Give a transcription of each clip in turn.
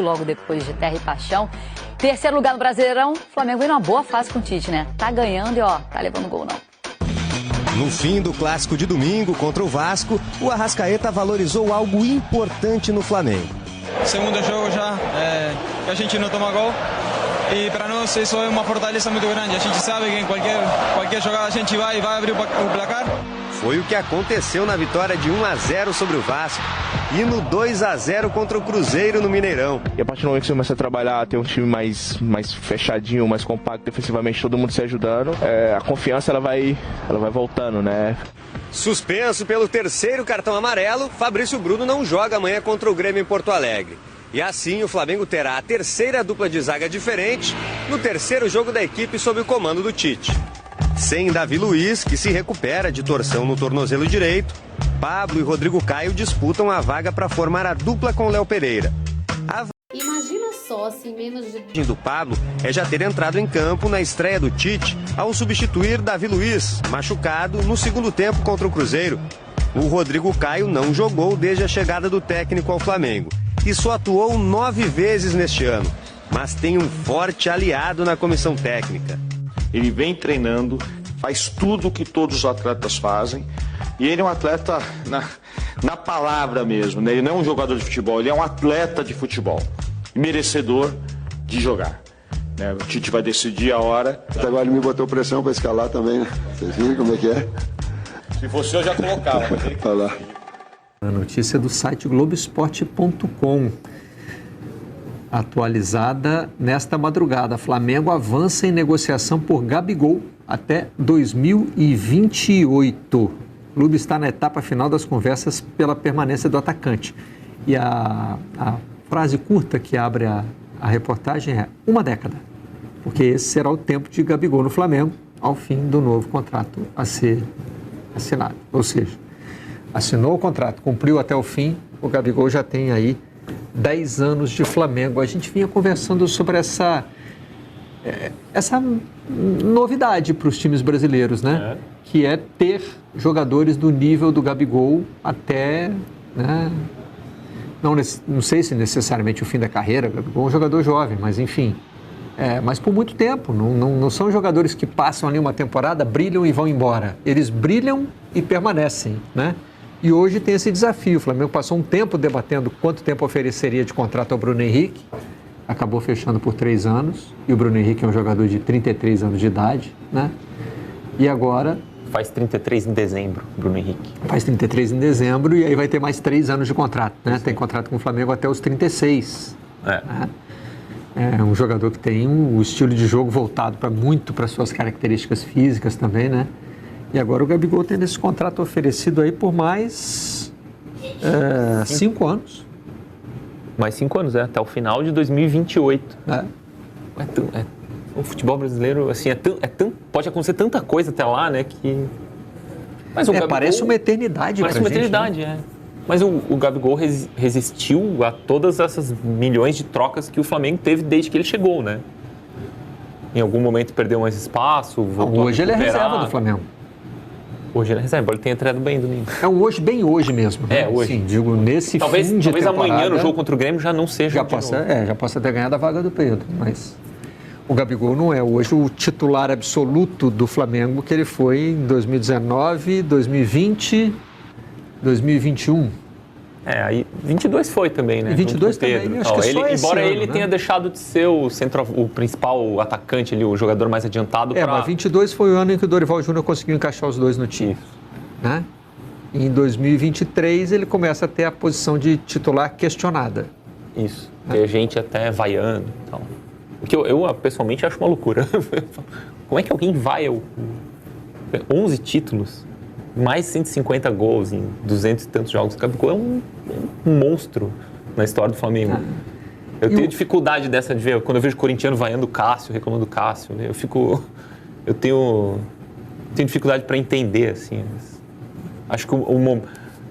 Logo depois de Terra e Paixão. Terceiro lugar no Brasileirão, o Flamengo vem numa boa fase com o Tite, né? Tá ganhando e tá levando gol não. No fim do clássico de domingo contra o Vasco, o Arrascaeta valorizou algo importante no Flamengo. Segundo jogo já, que a gente não toma gol. E para nós isso é uma fortaleza muito grande. A gente sabe que em qualquer jogada a gente vai abrir o placar. Foi o que aconteceu na vitória de 1-0 sobre o Vasco e no 2-0 contra o Cruzeiro no Mineirão. E a partir do momento que você começa a trabalhar, ter um time mais fechadinho, mais compacto defensivamente, todo mundo se ajudando, a confiança ela vai voltando, né? Suspenso pelo terceiro cartão amarelo, Fabrício Bruno não joga amanhã contra o Grêmio em Porto Alegre. E assim o Flamengo terá a terceira dupla de zaga diferente no terceiro jogo da equipe sob o comando do Tite. Sem Davi Luiz, que se recupera de torção no tornozelo direito, Pablo e Rodrigo Caio disputam a vaga para formar a dupla com Léo Pereira. Imagina só se em menos de... do Pablo é já ter entrado em campo na estreia do Tite ao substituir Davi Luiz, machucado no segundo tempo contra o Cruzeiro. O Rodrigo Caio não jogou desde a chegada do técnico ao Flamengo e só atuou 9 vezes neste ano, mas tem um forte aliado na comissão técnica. Ele vem treinando, faz tudo o que todos os atletas fazem. E ele é um atleta na palavra mesmo, né? Ele não é um jogador de futebol, ele é um atleta de futebol. Merecedor de jogar. Né? O Tite vai decidir a hora. Agora ele me botou pressão para escalar também, né? Vocês viram como é que é? Se fosse eu já colocava. Olha lá. A notícia é do site Globoesporte.com. Atualizada nesta madrugada. Flamengo avança em negociação por Gabigol até 2028. O clube está na etapa final das conversas pela permanência do atacante. E a frase curta que abre a reportagem é 1 década. Porque esse será o tempo de Gabigol no Flamengo ao fim do novo contrato a ser assinado. Ou seja, assinou o contrato, cumpriu até o fim, o Gabigol já tem aí 10 anos de Flamengo. A gente vinha conversando sobre essa novidade para os times brasileiros, né? Que é ter jogadores do nível do Gabigol até, né? Não sei se necessariamente o fim da carreira. O Gabigol é um jogador jovem, mas enfim. Mas por muito tempo. Não são jogadores que passam ali uma temporada, brilham e vão embora. Eles brilham e permanecem, né? E hoje tem esse desafio. O Flamengo passou um tempo debatendo quanto tempo ofereceria de contrato ao Bruno Henrique. Acabou fechando por 3 anos. E o Bruno Henrique é um jogador de 33 anos de idade, né? E agora... Faz 33 em dezembro, Bruno Henrique. Faz 33 em dezembro e aí vai ter mais 3 anos de contrato, né? Tem contrato com o Flamengo até os 36. Né? É um jogador que tem um estilo de jogo voltado muito para suas características físicas também, né? E agora o Gabigol tendo esse contrato oferecido aí por mais 5 anos. Mais 5 anos, até o final de 2028. O futebol brasileiro, assim, pode acontecer tanta coisa até lá, né, que... Mas o Gabigol, parece uma eternidade pra gente. Parece uma eternidade, né? Mas o Gabigol resistiu a todas essas milhões de trocas que o Flamengo teve desde que ele chegou, né? Em algum momento perdeu mais espaço, voltou hoje ele é reserva do Flamengo. Hoje ele é reserva, ele tem entrado bem domingo. É um hoje, bem hoje mesmo. Né? Hoje. Sim, digo, nesse talvez, fim de talvez temporada... amanhã no jogo contra o Grêmio já não seja já possa ter ganhado a vaga do Pedro, mas... O Gabigol não é hoje o titular absoluto do Flamengo que ele foi em 2019, 2020, 2021. Aí 22 foi também, né? 22 também, acho que só esse embora ano, ele tenha deixado de ser o principal atacante ali, o jogador mais adiantado. Mas 22 foi o ano em que o Dorival Júnior conseguiu encaixar os dois no time. Né? E em 2023 ele começa a ter a posição de titular questionada. Isso, tem gente até vaiando e tal. O que eu pessoalmente acho uma loucura. Como é que alguém vai 11 títulos, mais 150 gols em 200 e tantos jogos? O Gabigol é um monstro na história do Flamengo. Eu tenho dificuldade dessa de ver, quando eu vejo o corintiano vaiando o Cássio, reclamando do Cássio, né? Eu tenho dificuldade para entender, assim. Acho que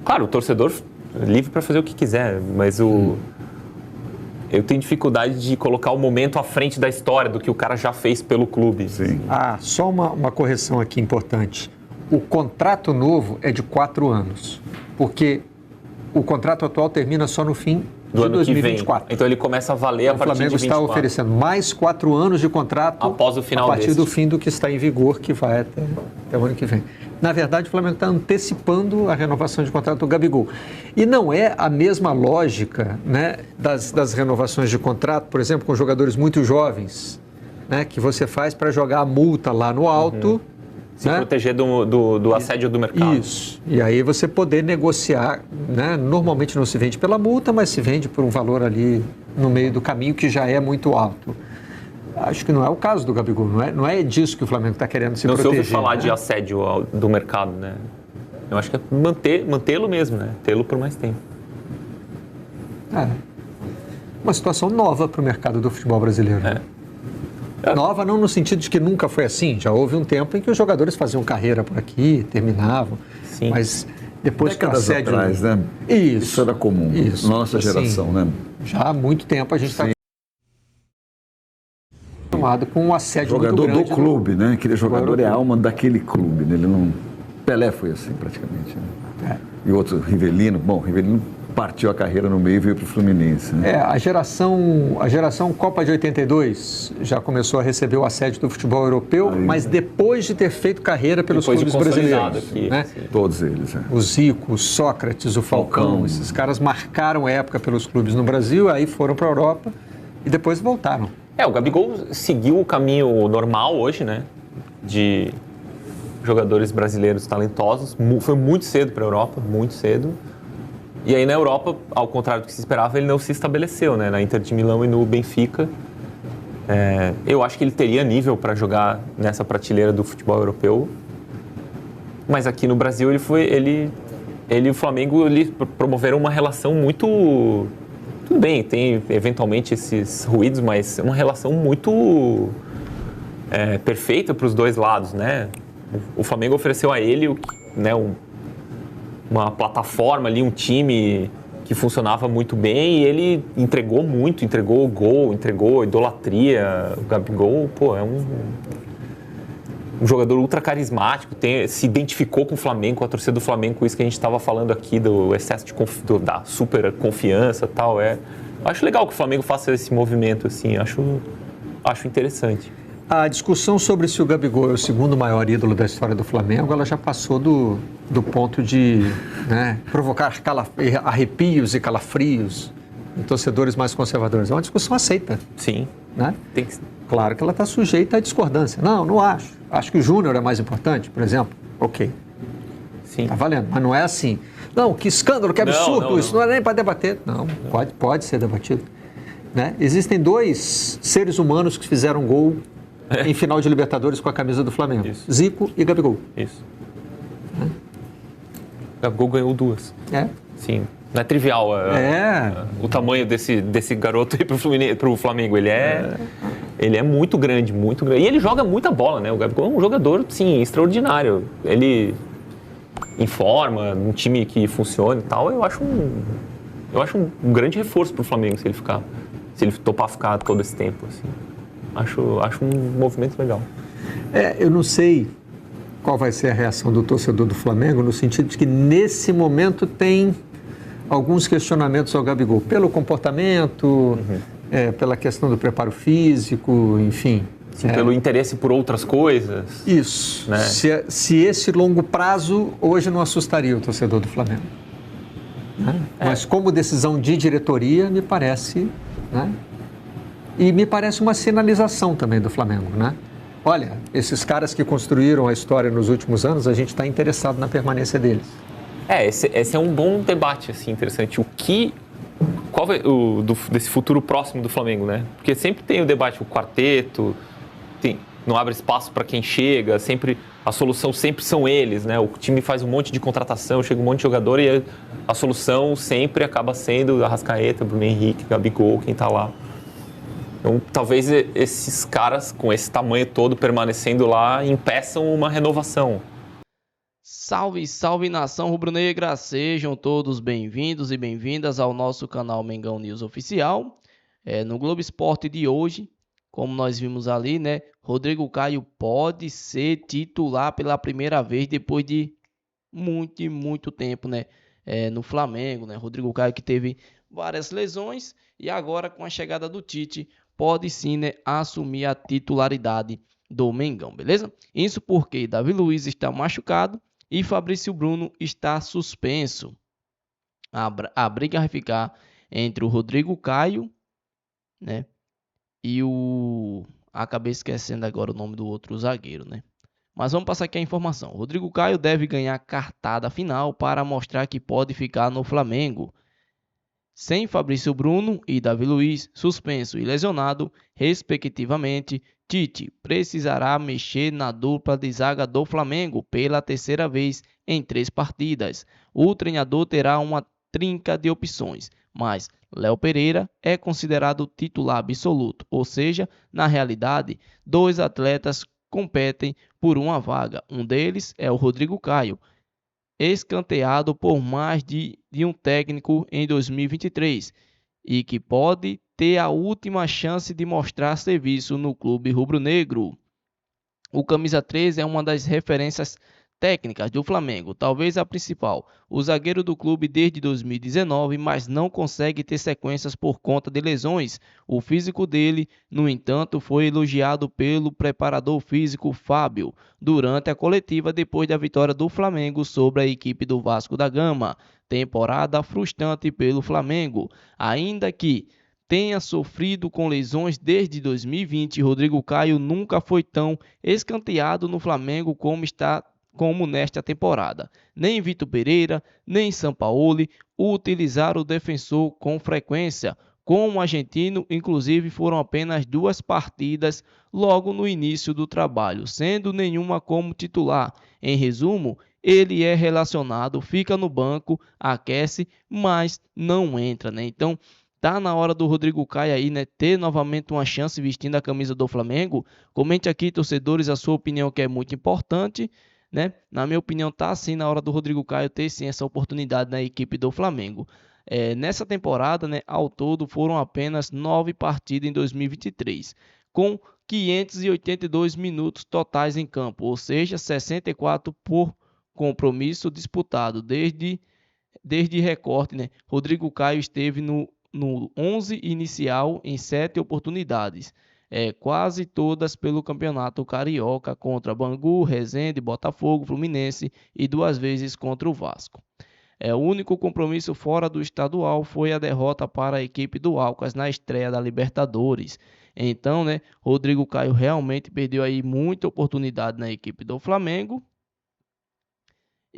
claro, o torcedor é livre para fazer o que quiser, mas eu tenho dificuldade de colocar o momento à frente da história do que o cara já fez pelo clube. Sim. Só uma correção aqui importante. O contrato novo é de 4 anos, porque o contrato atual termina só no fim do ano 2024. que vem. Então ele começa a valer a O partir de Flamengo 24. está oferecendo mais 4 anos de contrato após o final a partir deste. do fim do que está em vigor, que vai até o ano que vem. Na verdade, o Flamengo está antecipando a renovação de contrato do Gabigol. E não é a mesma lógica, né, das renovações de contrato, por exemplo, com jogadores muito jovens, né, que você faz para jogar a multa lá no alto. Se proteger do assédio do mercado. Isso. E aí você poder negociar, né? Normalmente não se vende pela multa, mas se vende por um valor ali no meio do caminho que já é muito alto. Acho que não é o caso do Gabigol, não é disso que o Flamengo está querendo se proteger. Não se ouve falar né? de assédio do mercado, né? Eu acho que é mantê-lo mesmo, né? Tê-lo por mais tempo. É. Uma situação nova para o mercado do futebol brasileiro. Nova não no sentido de que nunca foi assim. Já houve um tempo em que os jogadores faziam carreira por aqui, terminavam. Sim. Mas depois que o décadas assédio... atrás, né? Isso era comum. Isso. Nossa geração, né? Já há muito tempo a gente está acostumado com um assédio Jogador muito grande do clube, né? Aquele jogador é a europeu. alma daquele clube, né? Ele não... Pelé foi assim, praticamente. Né? E outro, Rivelino. Bom, Rivelino partiu a carreira no meio e veio para o Fluminense. Né? A geração Copa de 82 já começou a receber o assédio do futebol europeu, mas depois de ter feito carreira pelos Depois de clubes consolidado brasileiros. aqui, Né? Todos eles. O Zico, o Sócrates, o Falcão, esses caras marcaram época pelos clubes no Brasil, aí foram para a Europa e depois voltaram. O Gabigol seguiu o caminho normal hoje, né? De jogadores brasileiros talentosos. Foi muito cedo para a Europa, muito cedo. E aí na Europa, ao contrário do que se esperava, ele não se estabeleceu, né? Na Inter de Milão e no Benfica. Eu acho que ele teria nível para jogar nessa prateleira do futebol europeu. Mas aqui no Brasil ele e o Flamengo promoveram uma relação muito... Tudo bem, tem eventualmente esses ruídos, mas é uma relação muito perfeita para os dois lados, né? O Flamengo ofereceu a ele, né, uma plataforma ali, um time que funcionava muito bem e ele entregou muito, entregou o gol, entregou a idolatria. O Gabigol, é um jogador ultra carismático, se identificou com o Flamengo, com a torcida do Flamengo, com isso que a gente estava falando aqui do excesso da super confiança e tal. Acho legal que o Flamengo faça esse movimento, assim, acho interessante. A discussão sobre se o Gabigol é o segundo maior ídolo da história do Flamengo, ela já passou do ponto de provocar arrepios e calafrios em torcedores mais conservadores. É uma discussão aceita. Sim. Né? Tem que... Claro que ela está sujeita à discordância. Não acho. Acho que o Júnior é mais importante, por exemplo. Ok. Sim. Está valendo. Mas não é assim. Não, que escândalo, que absurdo. Não. Isso não é nem para debater. Não, pode ser debatido. Né? Existem 2 seres humanos que fizeram gol em final de Libertadores com a camisa do Flamengo. Isso. Zico e Gabigol. Isso. Gabigol ganhou 2. Sim. Não é trivial o tamanho desse garoto aí pro Flamengo. Ele é muito grande, muito grande. E ele joga muita bola, né? O Gabigol é um jogador, sim, extraordinário. Ele informa, um time que funciona e tal. Eu acho um grande reforço pro Flamengo se ele topar ficar todo esse tempo, assim. Acho um movimento legal. Eu não sei qual vai ser a reação do torcedor do Flamengo, no sentido de que, nesse momento, tem alguns questionamentos ao Gabigol. Pelo comportamento, pela questão do preparo físico, enfim. Sim, pelo interesse por outras coisas. Isso. Né? Se esse longo prazo hoje não assustaria o torcedor do Flamengo. Né? Mas como decisão de diretoria, me parece... Né? E me parece uma sinalização também do Flamengo, né? Olha, esses caras que construíram a história nos últimos anos, a gente está interessado na permanência deles. Esse é um bom debate, assim, interessante. Qual vai desse futuro próximo do Flamengo, né? Porque sempre tem o debate, o quarteto, não abre espaço para quem chega, a solução sempre são eles, né? O time faz um monte de contratação, chega um monte de jogador e a solução sempre acaba sendo Arrascaeta, Bruno Henrique, Gabigol, quem está lá. Então, talvez esses caras, com esse tamanho todo, permanecendo lá, impeçam uma renovação. Salve, salve nação rubro-negra! Sejam todos bem-vindos e bem-vindas ao nosso canal Mengão News Oficial. No Globo Esporte de hoje, como nós vimos ali, né? Rodrigo Caio pode ser titular pela primeira vez depois de muito tempo, né? No Flamengo, né? Rodrigo Caio que teve várias lesões e agora com a chegada do Tite pode sim, né, assumir a titularidade do Mengão, beleza? Isso porque Davi Luiz está machucado e Fabrício Bruno está suspenso. A briga vai ficar entre o Rodrigo Caio, né, e acabei esquecendo agora o nome do outro zagueiro, né? Mas vamos passar aqui a informação. O Rodrigo Caio deve ganhar cartada final para mostrar que pode ficar no Flamengo. Sem Fabrício Bruno e Davi Luiz, suspenso e lesionado, respectivamente, Tite precisará mexer na dupla de zaga do Flamengo pela terceira vez em 3 partidas. O treinador terá uma trinca de opções, mas Léo Pereira é considerado titular absoluto, ou seja, na realidade, 2 atletas competem por uma vaga. Um deles é o Rodrigo Caio, escanteado por mais de um técnico em 2023 e que pode ter a última chance de mostrar serviço no clube rubro-negro. O camisa 13 é uma das referências técnicas do Flamengo, talvez a principal. O zagueiro do clube desde 2019, mas não consegue ter sequências por conta de lesões. O físico dele, no entanto, foi elogiado pelo preparador físico Fábio durante a coletiva depois da vitória do Flamengo sobre a equipe do Vasco da Gama. Temporada frustrante pelo Flamengo, ainda que tenha sofrido com lesões desde 2020, Rodrigo Caio nunca foi tão escanteado no Flamengo como nesta temporada. Nem Vitor Pereira, nem Sampaoli utilizaram o defensor com frequência. Com o argentino, inclusive, foram apenas 2 partidas logo no início do trabalho, sendo nenhuma como titular. Em resumo, ele é relacionado, fica no banco, aquece, mas não entra, né? Então, tá na hora do Rodrigo Caio aí, né, ter novamente uma chance vestindo a camisa do Flamengo. Comente aqui, torcedores, a sua opinião, que é muito importante, né? Na minha opinião, tá sim na hora do Rodrigo Caio ter sim essa oportunidade na equipe do Flamengo. Nessa temporada, né, ao todo foram apenas 9 partidas em 2023, com 582 minutos totais em campo, ou seja, 64 por compromisso disputado. Desde recorte, né, Rodrigo Caio esteve no 11 inicial em 7 oportunidades. Quase todas pelo Campeonato Carioca, contra Bangu, Resende, Botafogo, Fluminense e 2 vezes contra o Vasco. O único compromisso fora do estadual foi a derrota para a equipe do Alcas na estreia da Libertadores. Então, né, Rodrigo Caio realmente perdeu aí muita oportunidade na equipe do Flamengo.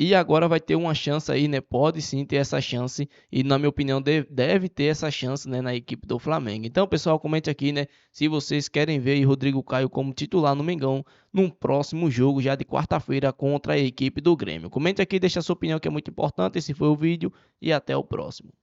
E agora vai ter uma chance aí, né? Pode sim ter essa chance. E na minha opinião deve ter essa chance, né, na equipe do Flamengo. Então, pessoal, comente aqui, né? Se vocês querem ver aí Rodrigo Caio como titular no Mengão num próximo jogo, já de quarta-feira, contra a equipe do Grêmio. Comente aqui, deixa a sua opinião, que é muito importante. Esse foi o vídeo e até o próximo.